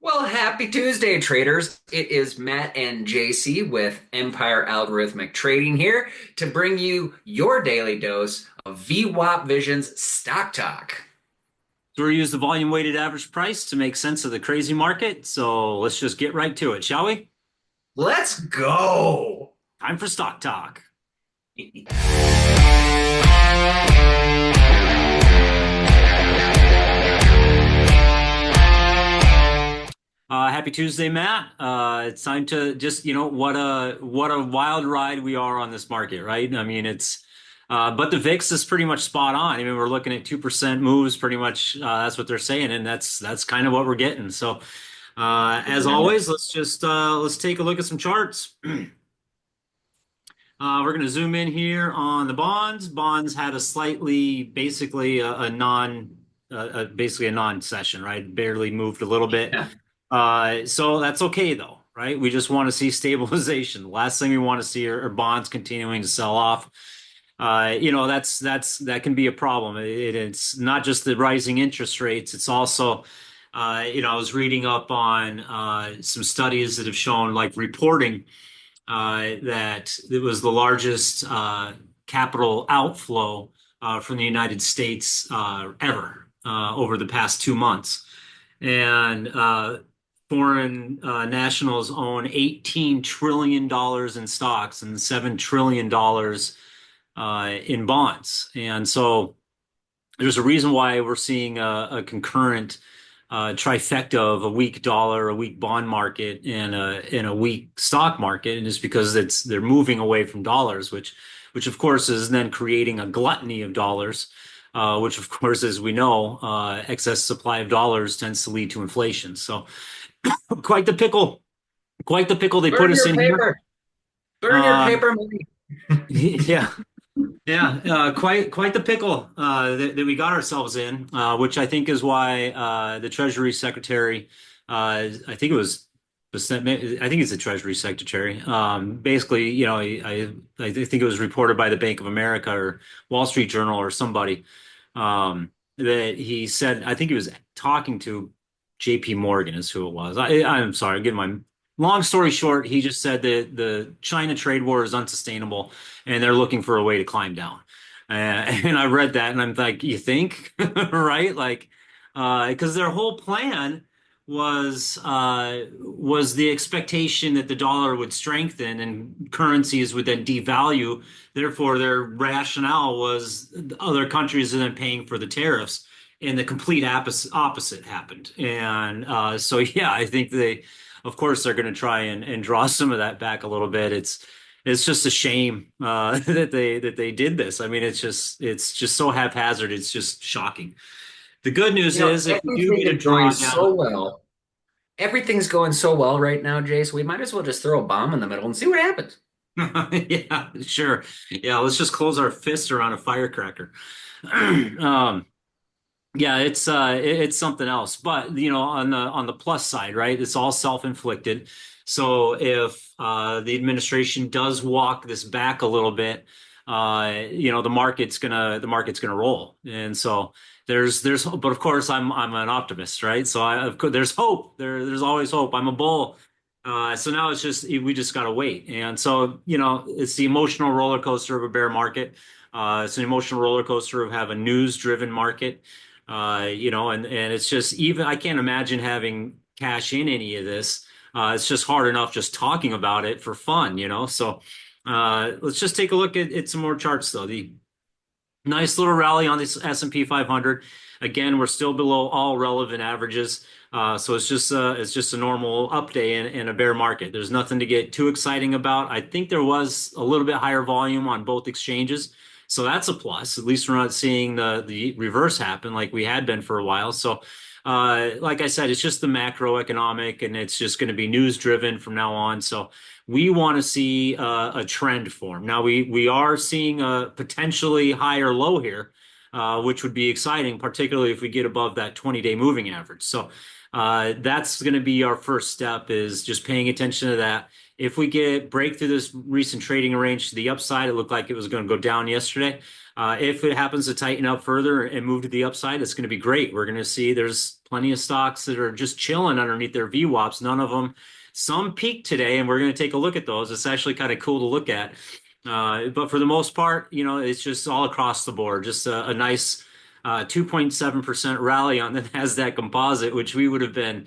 Well, happy Tuesday, traders. It is Matt and Jacey with Empire Algorithmic Trading here to bring you your daily dose of Vwapvision's Stock Talk. So we use the volume weighted average price to make sense of the crazy market. So let's just get right to it, shall we? Let's go. Time for stock talk. Happy Tuesday, Matt. It's time to just, what a wild ride we are on this market, right? I mean, but the VIX is pretty much spot on. I mean, we're looking at 2% moves, pretty much. That's what they're saying, and that's kind of what we're getting. So, as always, let's take a look at some charts. We're going to zoom in here on the bonds. Bonds had a slightly, basically basically a non-session, right? Barely moved a little bit. Yeah. So that's okay though, right? We just want to see stabilization. The last thing we want to see are bonds continuing to sell off. That can be a problem. It's not just the rising interest rates. It's also, I was reading up on some studies that have shown like reporting that it was the largest capital outflow from the United States ever over the past 2 months. And foreign nationals own $18 trillion in stocks and $7 trillion in bonds. And so there's a reason why we're seeing a concurrent trifecta of a weak dollar, a weak bond market, and a weak stock market, and it's because they're moving away from dollars, which of course is then creating a gluttony of dollars, which of course, as we know, excess supply of dollars tends to lead to inflation. So quite the pickle, quite the pickle they put Burn us your in here. paper. Burn your Uh, paper money. yeah. Yeah, quite the pickle that we got ourselves in, which I think is why the Treasury Secretary, I think it was, I think he's the Treasury Secretary. Basically, I think it was reported by the Bank of America or Wall Street Journal or somebody that he said, I think he was talking to J.P. Morgan is who it was. I'm sorry, I'm getting my long story short. He just said that the China trade war is unsustainable and they're looking for a way to climb down. And I read that and I'm like, you think, right? Like, because their whole plan was the expectation that the dollar would strengthen and currencies would then devalue. Therefore, their rationale was other countries are then paying for the tariffs, and the complete opposite happened. And so, yeah, I think of course, they're going to try and draw some of that back a little bit. It's just a shame that they did this. I mean, it's just so haphazard. It's just shocking. The good news is if we do Everything get a is going drawdown, so well. Everything's going so well right now, Jace. We might as well just throw a bomb in the middle and see what happens. yeah, sure. Yeah, let's just close our fists around a firecracker. um, yeah, it's something else. But on the plus side, right? It's all self-inflicted. So if the administration does walk this back a little bit, the market's gonna roll. And so but of course I'm an optimist, right? So of course there's hope. There's always hope. I'm a bull. So now we just gotta wait. And so it's the emotional roller coaster of a bear market. It's an emotional roller coaster of have a news-driven market. And it's just even I can't imagine having cash in any of this. It's just hard enough just talking about it for fun. So let's just take a look at some more charts though. The nice little rally on this S&P 500. Again, we're still below all relevant averages. So it's just a normal up day in a bear market. There's nothing to get too exciting about. I think there was a little bit higher volume on both exchanges. So that's a plus. At least we're not seeing the reverse happen like we had been for a while. So like I said, it's just the macroeconomic and it's just going to be news driven from now on. So we want to see a trend form. Now we are seeing a potentially higher low here, which would be exciting, particularly if we get above that 20-day moving average. So that's going to be our first step is just paying attention to that. If we get break through this recent trading range to the upside, it looked like it was going to go down yesterday. If it happens to tighten up further and move to the upside, it's going to be great. We're going to see there's plenty of stocks that are just chilling underneath their VWAPs. None of them, some peaked today, and we're going to take a look at those. It's actually kind of cool to look at. But for the most part, it's just all across the board. Just a nice 2.7% rally on the Nasdaq Composite, which we would have been,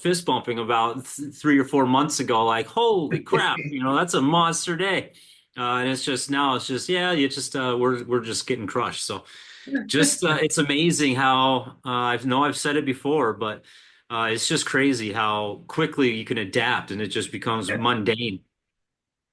fist bumping about 3 or 4 months ago. Like, holy crap, that's a monster day. And it's just now, it's just yeah, you just we're just getting crushed. So just it's amazing how I know I've said it before, but it's just crazy how quickly you can adapt, and it just becomes mundane.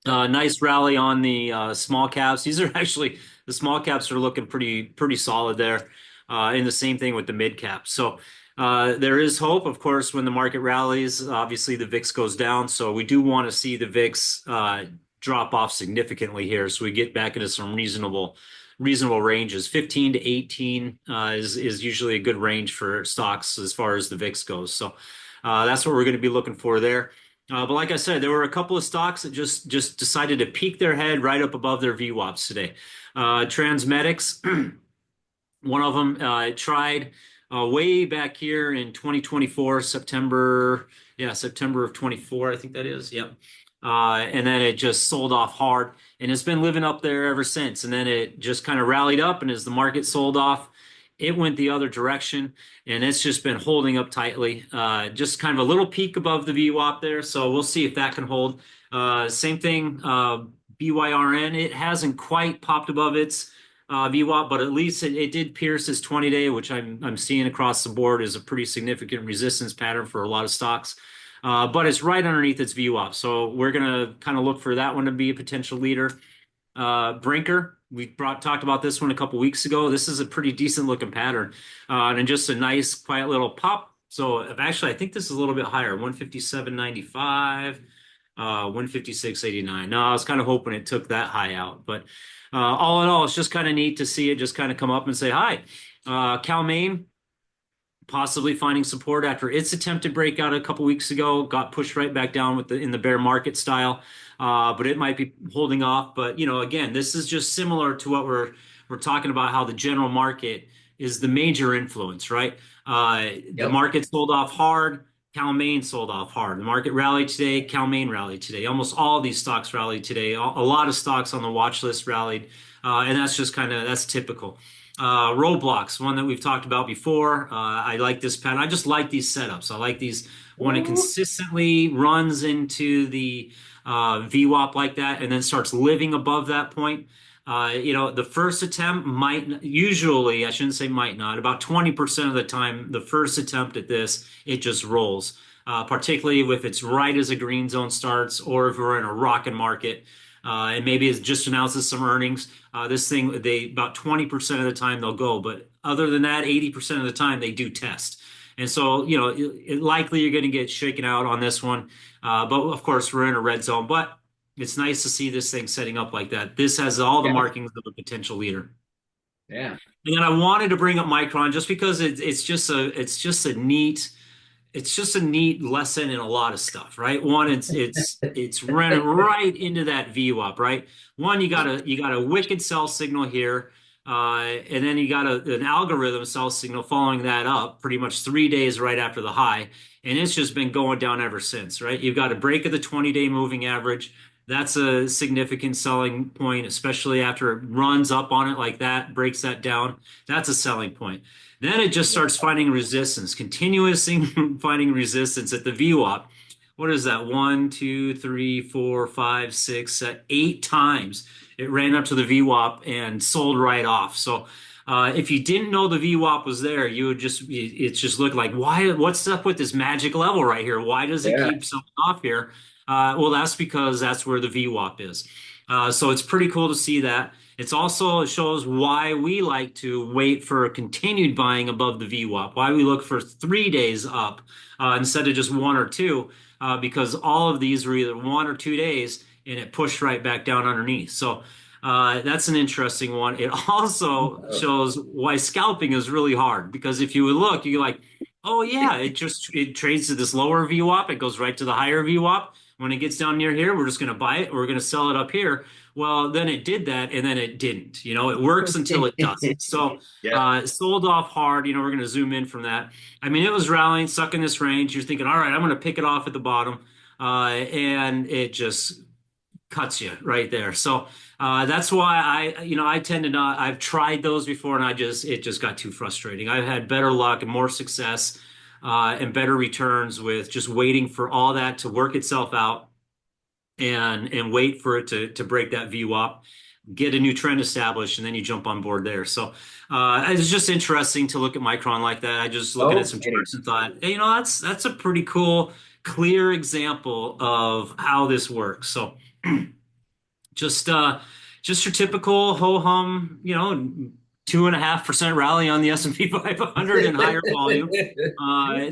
Nice rally on the small caps. These are actually the small caps are looking pretty solid there. And the same thing with the mid caps. So there is hope, of course, when the market rallies. Obviously, the VIX goes down, so we do want to see the VIX drop off significantly here, so we get back into some reasonable ranges. 15 to 18 is usually a good range for stocks as far as the VIX goes. So that's what we're going to be looking for there. But like I said, there were a couple of stocks that just decided to peek their head right up above their VWAPs today. Transmedics, one of them tried way back here in 2024, September of 24, I think that is. Yep. And then it just sold off hard, and it's been living up there ever since. And then it just kind of rallied up, and as the market sold off, it went the other direction, and it's just been holding up tightly. Just kind of a little peak above the VWAP there, so we'll see if that can hold. Same thing, BYRN. It hasn't quite popped above its VWAP, but at least it did pierce its 20-day, which I'm seeing across the board is a pretty significant resistance pattern for a lot of stocks. But it's right underneath its VWAP, so we're gonna kind of look for that one to be a potential leader. Brinker. We talked about this one a couple weeks ago. This is a pretty decent looking pattern, and just a nice quiet little pop. So actually, I think this is a little bit higher, 157.95, 156.89. No, I was kind of hoping it took that high out, but all in all, it's just kind of neat to see it just kind of come up and say hi. Calmain possibly finding support after its attempted breakout a couple weeks ago, got pushed right back down in the bear market style. But it might be holding off. But again, this is just similar to what we're talking about, how the general market is the major influence, right? The market sold off hard, Calmain sold off hard. The market rallied today, Calmain rallied today. Almost all of these stocks rallied today. A lot of stocks on the watch list rallied, and that's just that's typical. Roblox, one that we've talked about before. I like this pattern. I just like these setups. I like these when it consistently runs into the VWAP like that and then starts living above that point. The first attempt usually, I shouldn't say might not, about 20% of the time, the first attempt at this, it just rolls. Particularly if it's right as a green zone starts, or if we're in a rocking market, and maybe it just announces some earnings. This thing, about 20% of the time they'll go, but other than that, 80% of the time they do test. And so, likely you're going to get shaken out on this one. But of course, we're in a red zone. But it's nice to see this thing setting up like that. This has all the markings of a potential leader. Yeah. And then I wanted to bring up Micron just because it's just a neat lesson in a lot of stuff, right? One, it's running right into that VWAP, right? One, you got a wicked sell signal here. And then you got an algorithm sell signal following that up pretty much 3 days right after the high. And it's just been going down ever since, right? You've got a break of the 20-day moving average. That's a significant selling point, especially after it runs up on it like that, breaks that down. That's a selling point. Then it just starts finding resistance, continuously finding resistance at the VWAP. What is that? 1, 2, 3, 4, 5, 6, 8 times it ran up to the VWAP and sold right off. So if you didn't know the VWAP was there, it just looked like, what's up with this magic level right here? Why does it keep selling off here? Well, that's because that's where the VWAP is. So it's pretty cool to see that. It shows why we like to wait for a continued buying above the VWAP, why we look for 3 days up instead of just 1 or 2, because all of these were either 1 or 2 days and it pushed right back down underneath. So that's an interesting one. It also shows why scalping is really hard, because if you would look, you're like, oh yeah, it trades to this lower VWAP, it goes right to the higher VWAP. When it gets down near here, we're just going to buy it. Or we're going to sell it up here. Well, then it did that, and then it didn't. It works until it doesn't. So Yep. it sold off hard. We're going to zoom in from that. I mean, it was rallying, stuck in this range. You're thinking, all right, I'm going to pick it off at the bottom, and it just cuts you right there. So that's why I tend to not. I've tried those before, and it just got too frustrating. I've had better luck and more success and better returns with just waiting for all that to work itself out and wait for it to break that VWAP, get a new trend established, and then you jump on board there. So it's just interesting to look at Micron like that. I just looking at Oh, some Eddie. charts and thought, hey, that's a pretty cool, clear example of how this works. So just just your typical ho hum, 2.5% rally on the S&P 500 and higher volume. Just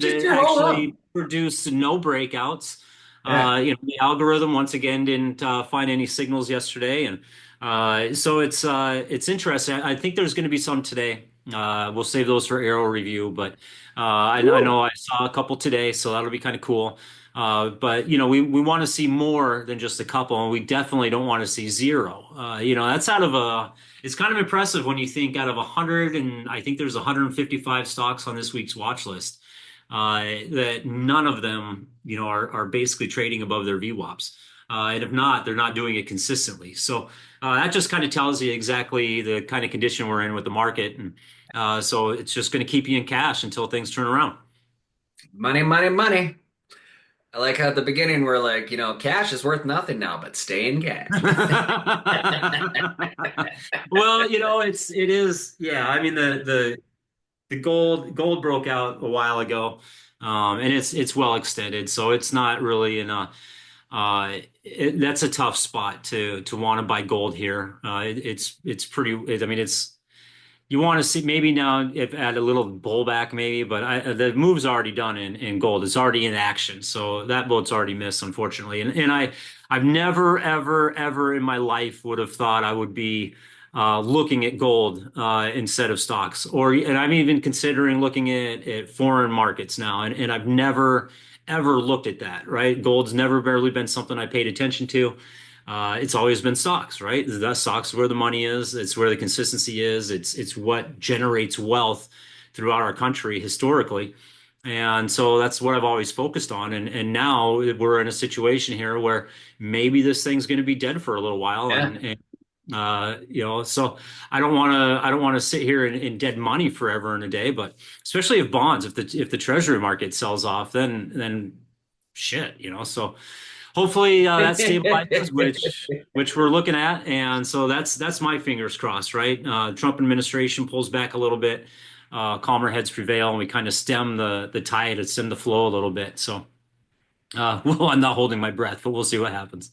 That your whole actually up. produced no breakouts. Yeah. The algorithm once again didn't find any signals yesterday, and so it's interesting. I think there's going to be some today. We'll save those for Arrow review, but I Woo. know I saw a couple today, so that'll be kind of cool. But we want to see more than just a couple, and we definitely don't want to see zero. That's out of a. It's kind of impressive when you think out of 100, and I think there's 155 stocks on this week's watch list, that none of them, are basically trading above their VWAPs. And if not, they're not doing it consistently. So that just kind of tells you exactly the kind of condition we're in with the market, and so it's just going to keep you in cash until things turn around. Money, money, money. I like how at the beginning we're like, cash is worth nothing now, but stay in cash. Well, it is, yeah. I mean, the gold broke out a while ago, and it's well extended, so it's not really in a that's a tough spot to want to buy gold here. It's pretty. I mean, you want to see maybe now if add a little pullback maybe, but the move's already done in gold. It's already in action, so that boat's already missed, unfortunately. And I've never ever in my life would have thought I would be looking at gold instead of stocks, and I'm even considering looking at foreign markets now, and I've never ever looked at that. Right, gold's never barely been something I paid attention to. It's always been stocks, right? The stocks where the money is. It's where the consistency is. It's what generates wealth throughout our country historically. And so that's what I've always focused on. And now we're in a situation here where maybe this thing's going to be dead for a little while. Yeah. So I don't want to sit here in dead money forever and a day, but especially if bonds, if the treasury market sells off, then shit, so hopefully that stabilizes, which we're looking at, and so that's my fingers crossed, right? Trump administration pulls back a little bit, calmer heads prevail, and we kind of stem the tide and stem the flow a little bit. So, well, I'm not holding my breath, but we'll see what happens.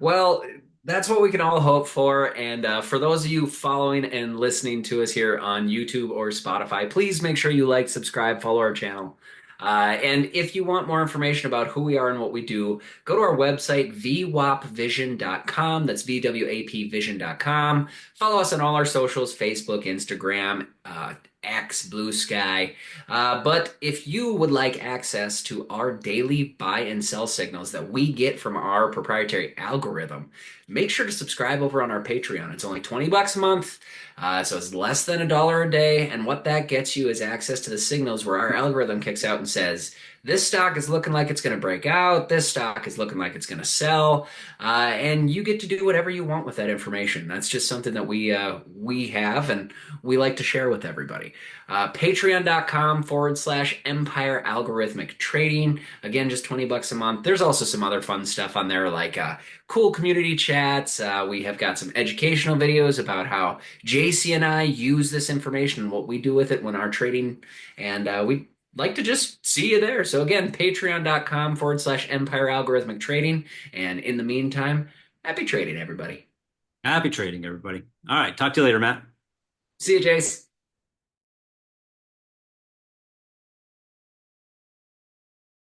Well, that's what we can all hope for. And for those of you following and listening to us here on YouTube or Spotify, please make sure you like, subscribe, follow our channel. And if you want more information about who we are and what we do, go to our website, vwapvision.com. That's VWAPvision.com. Follow us on all our socials, Facebook, Instagram, X, Blue Sky. But if you would like access to our daily buy and sell signals that we get from our proprietary algorithm, make sure to subscribe over on our Patreon. It's only $20 a month, so it's less than $1 a day. And what that gets you is access to the signals where our algorithm kicks out and says, this stock is looking like it's going to break out. This stock is looking like it's going to sell, and you get to do whatever you want with that information. That's just something that we have and we like to share with everybody. Patreon.com/ Empire Algorithmic Trading. Again, just $20 a month. There's also some other fun stuff on there like cool community chats. We have got some educational videos about how Jacey and I use this information and what we do with it when our trading, and we like to just see you there. So again, patreon.com/ Empire Algorithmic Trading. And in the meantime, happy trading, everybody. Happy trading, everybody. All right, talk to you later, Matt. See you, Jace.